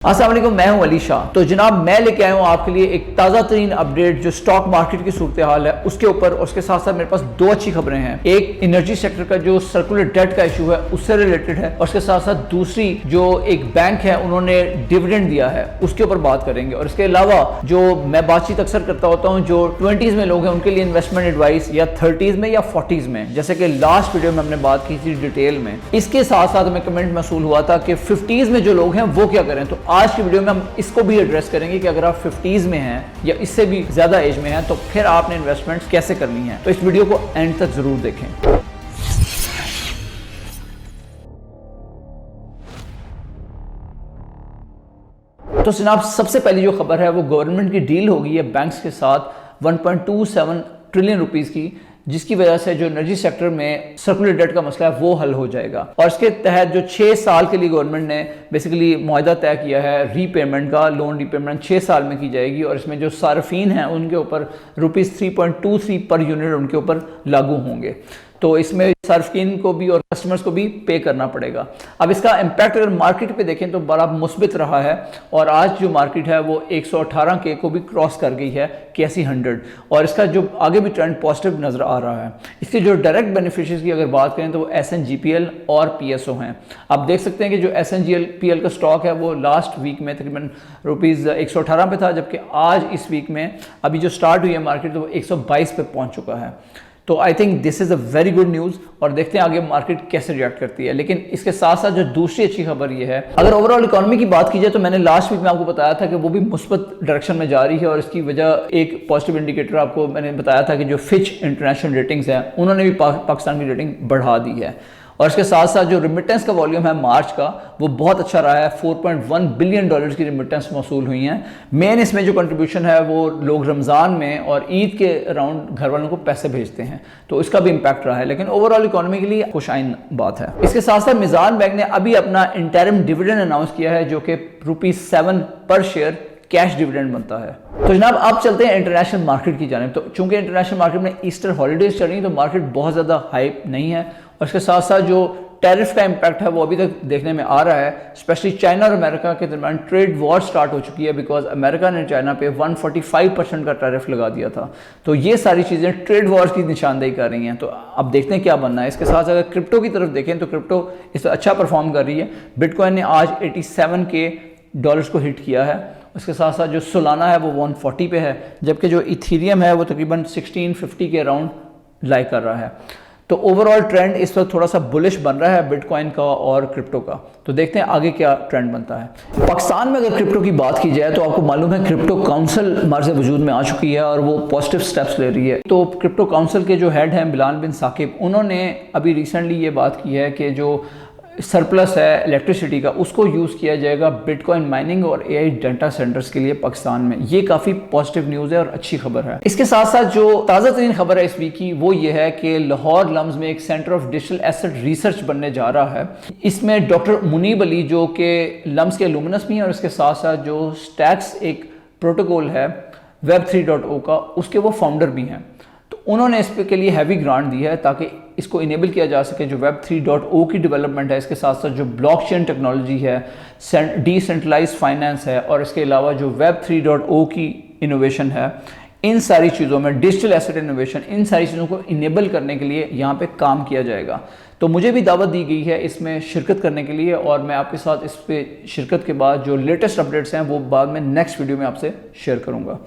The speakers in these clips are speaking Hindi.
अस्सलाम वालेकुम, मैं हूं अली शाह। तो जनाब मैं लेके आया हूं आपके लिए एक ताज़ा तरीन अपडेट जो स्टॉक मार्केट की सूरत हाल है उसके ऊपर, और उसके साथ साथ मेरे पास दो अच्छी खबरें हैं। एक एनर्जी सेक्टर का जो सर्कुलर डेट का इशू है उससे रिलेटेड है, और उसके साथ साथ दूसरी जो एक बैंक है उन्होंने डिविडेंड दिया है उसके ऊपर बात करेंगे। और इसके अलावा जो मैं बातचीत अक्सर करता होता हूँ, जो 20s में लोग हैं उनके लिए इन्वेस्टमेंट एडवाइस या 30s में या 40s में, जैसे कि लास्ट वीडियो में हमने बात की थी डिटेल में। इसके साथ साथ हमें कमेंट मसूल हुआ था कि 50s में जो लोग हैं वो क्या करें। तो आज की वीडियो में हम इसको भी एड्रेस करेंगे कि अगर आप 50s में हैं या इससे भी ज्यादा एज में हैं तो फिर आपने इन्वेस्टमेंट्स कैसे करनी है। तो इस वीडियो को एंड तक जरूर देखें। तो जनाब सबसे पहली जो खबर है वो गवर्नमेंट की डील होगी है बैंक्स के साथ 1.27 ट्रिलियन रुपीस की, जिसकी वजह से जो एनर्जी सेक्टर में सर्कुलर डेट का मसला है वो हल हो जाएगा। और इसके तहत जो 6 साल के लिए गवर्नमेंट ने बेसिकली मुआहदा तय किया है रीपेमेंट का, लोन रीपेमेंट 6 साल में की जाएगी, और इसमें जो सार्फिन हैं उनके ऊपर ₹3.23 पर यूनिट उनके ऊपर लागू होंगे। तो इसमें सार्फिन को भी और कस्टमर्स को भी पे करना पड़ेगा। अब इसका इम्पैक्ट अगर मार्केट पे देखें तो बड़ा मुस्बित रहा है, और आज जो मार्केट है वो 118 के को भी क्रॉस कर गई है, कैसी 100, और इसका जो आगे भी ट्रेंड पॉजिटिव नजर आ रहा है। इसके जो डायरेक्ट बेनिफिशियरीज की अगर बात करें तो वो SNGPL और PSO हैं। आप देख सकते हैं कि जो SNGPL का स्टॉक है वो लास्ट वीक में तकरीबन ₹118 पे था, जबकि आज इस वीक में अभी जो स्टार्ट हुई है मार्केट तो वो 122 पे पहुंच चुका है। तो I think this is a very good news, और देखते हैं आगे मार्केट कैसे रिएक्ट करती है। लेकिन इसके साथ साथ जो दूसरी अच्छी खबर ये है, अगर ओवरऑल इकोनॉमी की बात की जाए तो मैंने लास्ट वीक में आपको बताया था कि वो भी मुस्बत डायरेक्शन में जा रही है, और इसकी वजह एक पॉजिटिव इंडिकेटर आपको मैंने बताया था कि जो फिच इंटरनेशनल रेटिंग्स हैं उन्होंने भी पाकिस्तान की रेटिंग बढ़ा दी है। और इसके साथ साथ जो रिमिटेंस का वॉल्यूम है मार्च का वो बहुत अच्छा रहा है, $4.1 बिलियन की रिमिटेंस मौसूल हुई हैं। मेन इसमें जो कंट्रीब्यूशन है वो लोग रमज़ान में और ईद के अराउंड घर वालों को पैसे भेजते हैं, तो इसका भी इम्पैक्ट रहा है। लेकिन ओवरऑल इकोनॉमी के लिए खुशाइन बात है। इसके साथ साथ मिज़ान बैंक ने अभी अपना इंटरिम डिविडेंड अनाउंस किया है जो कि ₹7 पर शेयर कैश डिविडेंड बनता है। तो जनाब अब चलते हैं इंटरनेशनल मार्केट की जानिब। तो चूंकि इंटरनेशनल मार्केट में ईस्टर हॉलीडेज चल रही है तो मार्केट बहुत ज़्यादा हाइप नहीं है, और इसके साथ साथ जो टैरिफ का इम्पैक्ट है वो अभी तक देखने में आ रहा है। स्पेशली चाइना और अमेरिका के दरमियान ट्रेड वॉर स्टार्ट हो चुकी है, बिकॉज अमेरिका ने चाइना पे 145% का टैरिफ लगा दिया था। तो ये सारी चीज़ें ट्रेड वॉर की निशानदेही कर रही हैं। तो अब देखते हैं क्या बनना है। इसके साथ अगर क्रिप्टो की तरफ देखें तो क्रिप्टो इस पर अच्छा परफॉर्म कर रही है। बिटकॉइन ने आज $87K को हिट किया है। उसके साथ साथ जो सोलाना है वो 140 पे है, जबकि जो इथीरियम है वो तकरीबन 1650 के अराउंड लाई कर रहा है। तो ओवरऑल ट्रेंड इस वक्त थोड़ा सा बुलिश बन रहा है बिटकॉइन का और क्रिप्टो का। तो देखते हैं आगे क्या ट्रेंड बनता है। पाकिस्तान में अगर क्रिप्टो की बात की जाए तो आपको मालूम है क्रिप्टो काउंसिल मार्ज वजूद में आ चुकी है और वो पॉजिटिव स्टेप्स ले रही है। तो क्रिप्टो काउंसिल के जो हेड हैं बिलाल बिन साकिब, उन्होंने अभी रिसेंटली ये बात की है कि जो सरप्लस है इलेक्ट्रिसिटी का उसको यूज़ किया जाएगा बिटकॉइन माइनिंग और AI डाटा सेंटर्स के लिए पाकिस्तान में। ये काफ़ी पॉजिटिव न्यूज़ है और अच्छी खबर है। इसके साथ साथ जो ताज़ा तरीन खबर है इस वीक की वो ये है कि लाहौर लम्स में एक centre of digital asset research बनने जा रहा है। इसमें डॉक्टर मुनीब अली जो कि लम्स के लुमिनस भी हैं, और इसके साथ साथ जो स्टैक्स एक प्रोटोकॉल है Web 3.0 का उसके वो फाउंडर भी हैं। तो उन्होंने इस के लिए हैवी ग्रांट दी है ताकि इसको इनेबल किया जा सके। जो Web 3.0 की डेवलपमेंट है, इसके साथ साथ जो ब्लॉकचेन टेक्नोलॉजी है, डिसेंट्रलाइज्ड फाइनेंस है, और इसके अलावा जो Web 3.0 की इनोवेशन है, इन सारी चीज़ों में डिजिटल एसेट इनोवेशन, इन सारी चीज़ों को इनेबल करने के लिए यहाँ पे काम किया जाएगा। तो मुझे भी दावत दी गई है इसमें शिरकत करने के लिए, और मैं आपके साथ इस पे शिरकत के बाद जो लेटेस्ट अपडेट्स हैं वो बाद में नेक्स्ट वीडियो में आपसे शेयर करूंगा।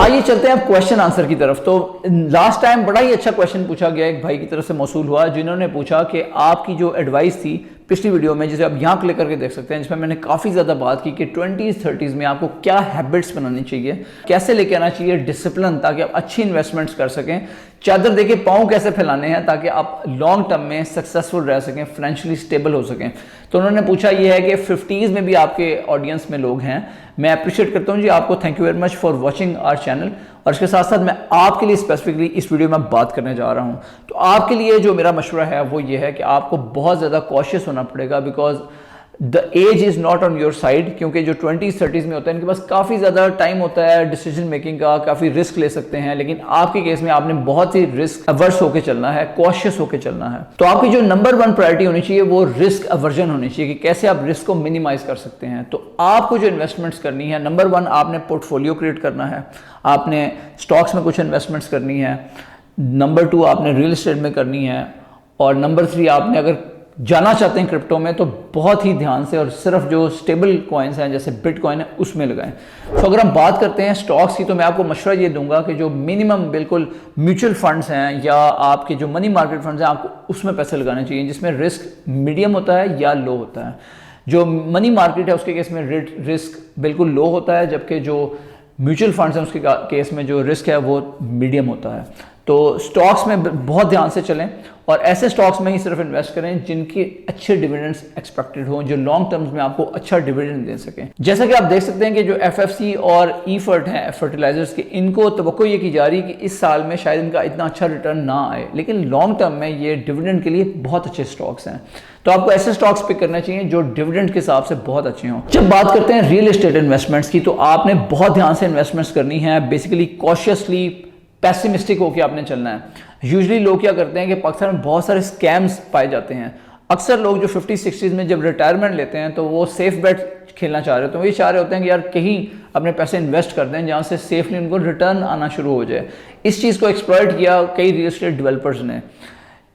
आइए चलते हैं अब क्वेश्चन आंसर की तरफ। तो लास्ट टाइम बड़ा ही अच्छा क्वेश्चन पूछा गया, एक भाई की तरफ से मौसूल हुआ जिन्होंने पूछा कि आपकी जो एडवाइस थी पिछली वीडियो में, जिसे आप यहाँ क्लिक करके देख सकते हैं, जिसमें मैंने काफ़ी ज़्यादा बात की कि 20s 30s में आपको क्या हैबिट्स बनानी चाहिए, कैसे लेके आना चाहिए डिसिप्लिन, ताकि आप अच्छी इन्वेस्टमेंट्स कर सकें, चादर देके पाँव कैसे फैलाने हैं ताकि आप लॉन्ग टर्म में सक्सेसफुल रह सकें, फाइनेंशियली स्टेबल हो सकें। तो उन्होंने पूछा ये है कि 50s में भी आपके ऑडियंस में लोग हैं। मैं अप्रिशिएट करता हूँ जी आपको, thank you very much for watching our channel. और इसके साथ साथ मैं आपके लिए स्पेसिफिकली इस वीडियो में बात करने जा रहा हूँ। तो आपके लिए जो मेरा मशवरा है वो ये है कि आपको बहुत ज़्यादा कॉशियस होना पड़ेगा, because the edge is not on your side, क्योंकि जो 20s 30s में होता है इनके पास काफ़ी ज़्यादा टाइम होता है डिसीजन मेकिंग का, काफ़ी रिस्क ले सकते हैं, लेकिन आपके केस में आपने बहुत ही रिस्क अवर्स होकर चलना है, कॉशियस होकर चलना है। तो आपकी जो नंबर 1 प्रायोरिटी होनी चाहिए वो रिस्क अवर्जन होनी चाहिए कि कैसे आप रिस्क को मिनिमाइज कर सकते हैं। तो आपको जो इन्वेस्टमेंट्स करनी है, नंबर 1 आपने पोर्टफोलियो क्रिएट करना है, आपने स्टॉक्स में कुछ इन्वेस्टमेंट्स करनी है, नंबर 2 आपने रियल एस्टेट में करनी है, और नंबर 3 आपने अगर जाना चाहते हैं क्रिप्टो में तो बहुत ही ध्यान से और सिर्फ जो स्टेबल कॉइन्स हैं जैसे बिटकॉइन है उसमें लगाएं। तो अगर हम बात करते हैं स्टॉक्स की, तो मैं आपको मशवरा ये दूंगा कि जो मिनिमम बिल्कुल म्यूचुअल फंड्स हैं या आपके जो मनी मार्केट फंड्स हैं आपको उसमें पैसे लगाने चाहिए जिसमें रिस्क मीडियम होता है या लो होता है। जो मनी मार्केट है उसके केस में रिस्क बिल्कुल लो होता है, जबकि जो म्यूचुअल फंड्स हैं उसके केस में जो रिस्क है वो मीडियम होता है। तो स्टॉक्स में बहुत ध्यान से चलें और ऐसे स्टॉक्स में ही सिर्फ इन्वेस्ट करें जिनकी अच्छे डिविडेंड्स एक्सपेक्टेड हो, जो लॉन्ग टर्म्स में आपको अच्छा डिविडेंड दे सकें। जैसा कि आप देख सकते हैं कि जो एफएफसी और ईफर्ट हैं फर्टिलाइजर्स के, इनको तवक्को ये की जा रही है कि इस साल में शायद इनका इतना अच्छा रिटर्न ना आए, लेकिन लॉन्ग टर्म में ये डिविडेंड के लिए बहुत अच्छे स्टॉक्स हैं। तो आपको ऐसे स्टॉक्स पिक करने चाहिए जो डिविडेंड के हिसाब से बहुत अच्छे हों। जब बात करते हैं रियल एस्टेट इन्वेस्टमेंट्स की, तो आपने बहुत ध्यान से इन्वेस्टमेंट्स करनी है, बेसिकली कॉशियसली पैसिमिस्टिक होकर आपने चलना है। यूजुअली लोग क्या करते हैं कि पाकिस्तान में बहुत सारे स्कैम्स पाए जाते हैं। अक्सर लोग जो 50-60s में जब रिटायरमेंट लेते हैं तो वो सेफ बेट खेलना चाह रहे होते हैं, वो ये चाह रहे होते हैं कि यार कहीं अपने पैसे इन्वेस्ट कर दें जहाँ से सेफली उनको रिटर्न आना शुरू हो जाए। इस चीज़ को एक्सप्लॉइट किया कई रियल एस्टेट डेवलपर्स ने।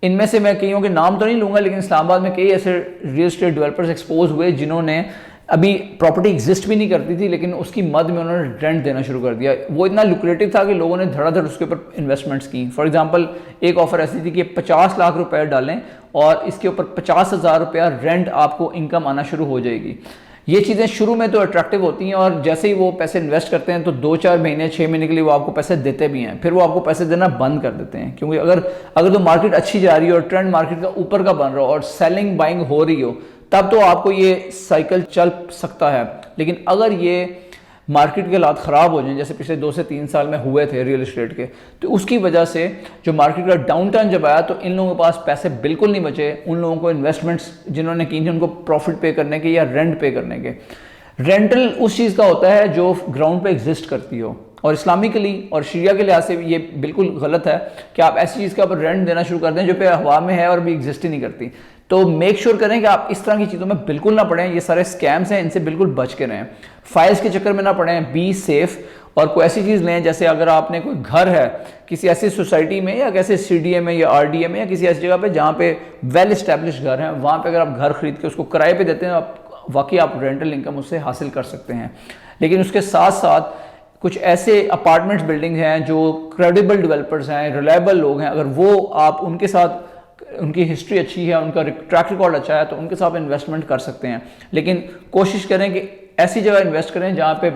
इनमें से मैं कईयों के नाम तो नहीं लूँगा, लेकिन इस्लामाबाद में कई ऐसे रियल एस्टेट डेवलपर्स एक्सपोज हुए जिन्होंने अभी प्रॉपर्टी एग्जिस्ट भी नहीं करती थी लेकिन उसकी मद में उन्होंने रेंट देना शुरू कर दिया। वो इतना लुक्रेटिव था कि लोगों ने धड़ाधड़ उसके ऊपर इन्वेस्टमेंट्स की। फॉर एग्जांपल एक ऑफर ऐसी थी कि 50 लाख रुपए डालें और इसके ऊपर 50,000 रुपया रेंट आपको इनकम आना शुरू हो जाएगी। ये चीज़ें शुरू में तो अट्रैक्टिव होती हैं और जैसे ही वो पैसे इन्वेस्ट करते हैं तो 2-4 महीने 6 महीने के लिए वो आपको पैसे देते भी हैं, फिर वो आपको पैसे देना बंद कर देते हैं। क्योंकि अगर तो मार्केट अच्छी जा रही है और ट्रेंड मार्केट का ऊपर का बन रहा हो और सेलिंग बाइंग हो रही हो तब तो आपको ये साइकिल चल सकता है। लेकिन अगर ये मार्केट के हालात ख़राब हो जाएं जैसे पिछले 2 से 3 साल में हुए थे रियल एस्टेट के, तो उसकी वजह से जो मार्केट का डाउन टर्न जब आया तो इन लोगों के पास पैसे बिल्कुल नहीं बचे। उन लोगों को इन्वेस्टमेंट्स जिन्होंने की थी उनको प्रॉफिट पे करने के या रेंट पे करने के। रेंटल उस चीज़ का होता है जो ग्राउंड पे एग्जिस्ट करती हो, और इस्लामिकली और शरिया के लिहाज से ये बिल्कुल गलत है कि आप ऐसी चीज़ का ऊपर रेंट देना शुरू कर दें जो पे हवा में है और भी एग्जिस्ट ही नहीं करती। तो मेक श्योर करें कि आप इस तरह की चीज़ों में बिल्कुल ना पड़ें। ये सारे स्कैम्स हैं, इनसे बिल्कुल बच के रहें, फाइल्स के चक्कर में ना पड़ें, बी सेफ। और कोई ऐसी चीज़ लें जैसे अगर आपने कोई घर है किसी ऐसी सोसाइटी में या कैसे CDA में या RDA में या किसी ऐसी जगह पे जहाँ पे वेल इस्टेब्लिश घर हैं, वहाँ पे अगर आप घर खरीद के उसको किराए पे देते हैं वाकई आप रेंटल इनकम उससे हासिल कर सकते हैं। लेकिन उसके साथ साथ कुछ ऐसे अपार्टमेंट्स बिल्डिंग हैं जो क्रेडिबल डेवलपर्स हैं, रिलायबल लोग हैं, अगर वो आप उनके साथ उनकी हिस्ट्री अच्छी है, उनका ट्रैक रिकॉर्ड अच्छा है तो उनके साथ इन्वेस्टमेंट कर सकते हैं। लेकिन कोशिश करें कि ऐसी जगह इन्वेस्ट करें जहाँ पे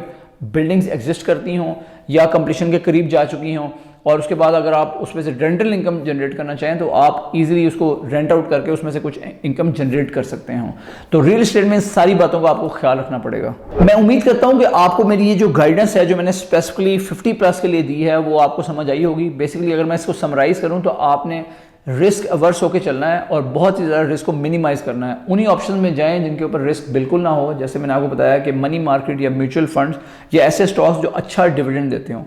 बिल्डिंग्स एग्जिस्ट करती हों या कंप्लीशन के करीब जा चुकी हों, और उसके बाद अगर आप उसमें से रेंटल इनकम जनरेट करना चाहें तो आप इजीली उसको रेंट आउट करके उसमें से कुछ इनकम जनरेट कर सकते हैं। तो रियल एस्टेट में सारी बातों का आपको ख्याल रखना पड़ेगा। मैं उम्मीद करता हूं कि आपको मेरी ये जो गाइडेंस है जो मैंने स्पेसिफिकली 50+ के लिए दी है वो आपको समझ आई होगी। बेसिकली अगर मैं इसको समराइज करूं तो आपने रिस्क अवर्स होकर चलना है और बहुत ही ज़्यादा रिस्क को मिनिमाइज करना है। उन्हीं ऑप्शन में जाएं जिनके ऊपर रिस्क बिल्कुल ना हो, जैसे मैंने आपको बताया कि मनी मार्केट या म्यूचुअल फंड्स या ऐसे स्टॉक्स जो अच्छा डिविडेंड देते हों।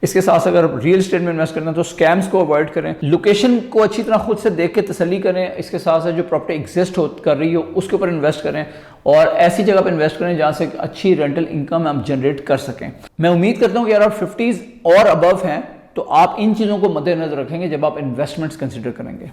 इसके साथ अगर रियल एस्टेट में इन्वेस्ट करना है तो स्कैम्स को अवॉइड करें, लोकेशन को अच्छी तरह खुद से देख के तसल्ली करें। इसके साथ साथ जो प्रॉपर्टी एग्जिस्ट कर रही हो उसके ऊपर इन्वेस्ट करें और ऐसी जगह पर इन्वेस्ट करें जहाँ से अच्छी रेंटल इनकम आप जनरेट कर सकें। मैं उम्मीद करता हूँ कि अगर आप 50s और अबव हैं तो आप इन चीज़ों को मद्देनजर रखेंगे जब आप इन्वेस्टमेंट्स कंसिडर करेंगे।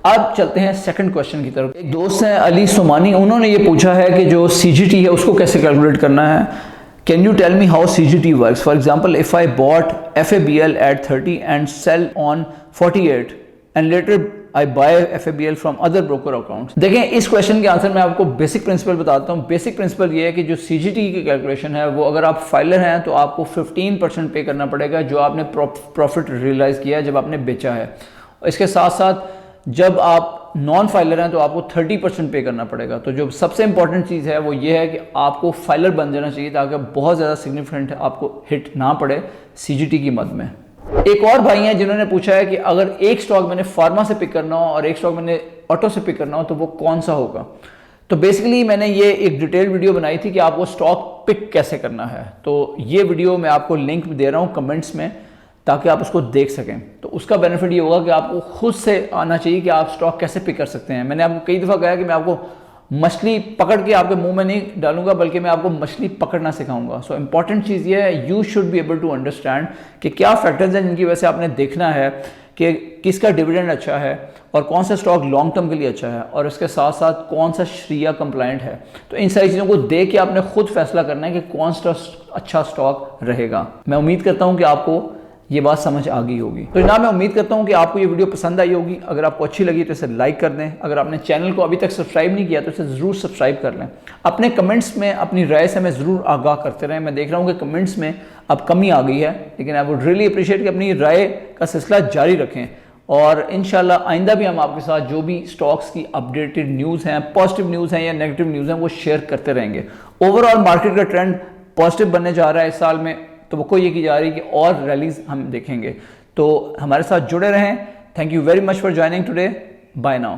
अब चलते हैं सेकंड क्वेश्चन की तरफ। एक दोस्त हैं अली सोमानी, उन्होंने ये पूछा है कि जो CGT है उसको कैसे कैलकुलेट करना है। Can you tell me how CGT works? For example if I bought FABL at 30 and sell on 48 and later I buy FABL from other broker accounts। देखें इस क्वेश्चन के आंसर मैं आपको बेसिक प्रिंसिपल बताता हूँ। बेसिक प्रिंसिपल ये है कि जो CGT की कैलकुलेशन है वो अगर आप फाइलर हैं तो आपको 15% पे करना पड़ेगा जो आपने प्रॉफिट रियलाइज किया है जब आपने बेचा है। इसके साथ साथ जब आप नॉन फाइलर हैं तो आपको 30% पे करना पड़ेगा। तो जो सबसे इंपॉर्टेंट चीज़ है वो ये है कि आपको फाइलर बन जाना चाहिए ताकि बहुत ज़्यादा सिग्निफिकेंट आपको हिट ना पड़े CGT की मद में। एक और भाई हैं जिन्होंने पूछा है कि अगर एक स्टॉक मैंने फार्मा से पिक करना हो और एक स्टॉक मैंने ऑटो से पिक करना हो तो वो कौन सा होगा। तो बेसिकली मैंने ये एक डिटेल वीडियो बनाई थी कि आपको स्टॉक पिक कैसे करना है। तो ये वीडियो मैं आपको लिंक दे रहा हूँ कमेंट्स में, ताकि आप उसको देख सकें। तो उसका बेनिफिट ये होगा कि आपको खुद से आना चाहिए कि आप स्टॉक कैसे पिक कर सकते हैं। मैंने आपको कई दफ़ा कहा कि मैं आपको मछली पकड़ के आपके मुंह में नहीं डालूंगा, बल्कि मैं आपको मछली पकड़ना सिखाऊंगा। सो इंपॉर्टेंट चीज़ ये है, you should be able to understand कि क्या फैक्टर्स हैं जिनकी वजह से आपने देखना है कि किसका डिविडेंड अच्छा है और कौन सा स्टॉक लॉन्ग टर्म के लिए अच्छा है, और इसके साथ साथ कौन सा शरिया कंप्लाइंट है। तो इन सारी चीज़ों को देख के आपने खुद फैसला करना है कि कौन सा अच्छा स्टॉक रहेगा। मैं उम्मीद करता हूँ कि आपको ये बात समझ आ गई होगी। तो जनाब मैं उम्मीद करता हूँ कि आपको ये वीडियो पसंद आई होगी। अगर आपको अच्छी लगी तो इसे लाइक कर दें। अगर आपने चैनल को अभी तक सब्सक्राइब नहीं किया तो इसे ज़रूर सब्सक्राइब कर लें। अपने कमेंट्स में अपनी राय से हमें ज़रूर आगाह करते रहें। मैं देख रहा हूँ कि कमेंट्स में अब कमी आ गई है, लेकिन आई वुड रियली अप्रिशिएट कि अपनी राय का सिलसिला जारी रखें, और इंशाल्लाह आइंदा भी हम आपके साथ जो भी स्टॉक्स की अपडेटेड न्यूज़ हैं, पॉजिटिव न्यूज़ हैं या नेगेटिव न्यूज़ हैं, वो शेयर करते रहेंगे। ओवरऑल मार्केट का ट्रेंड पॉजिटिव बनने जा रहा है इस साल में, तो वो कोई ये की जा रही है कि और रैलीज हम देखेंगे। तो हमारे साथ जुड़े रहें। Thank you very much for joining today. Bye now.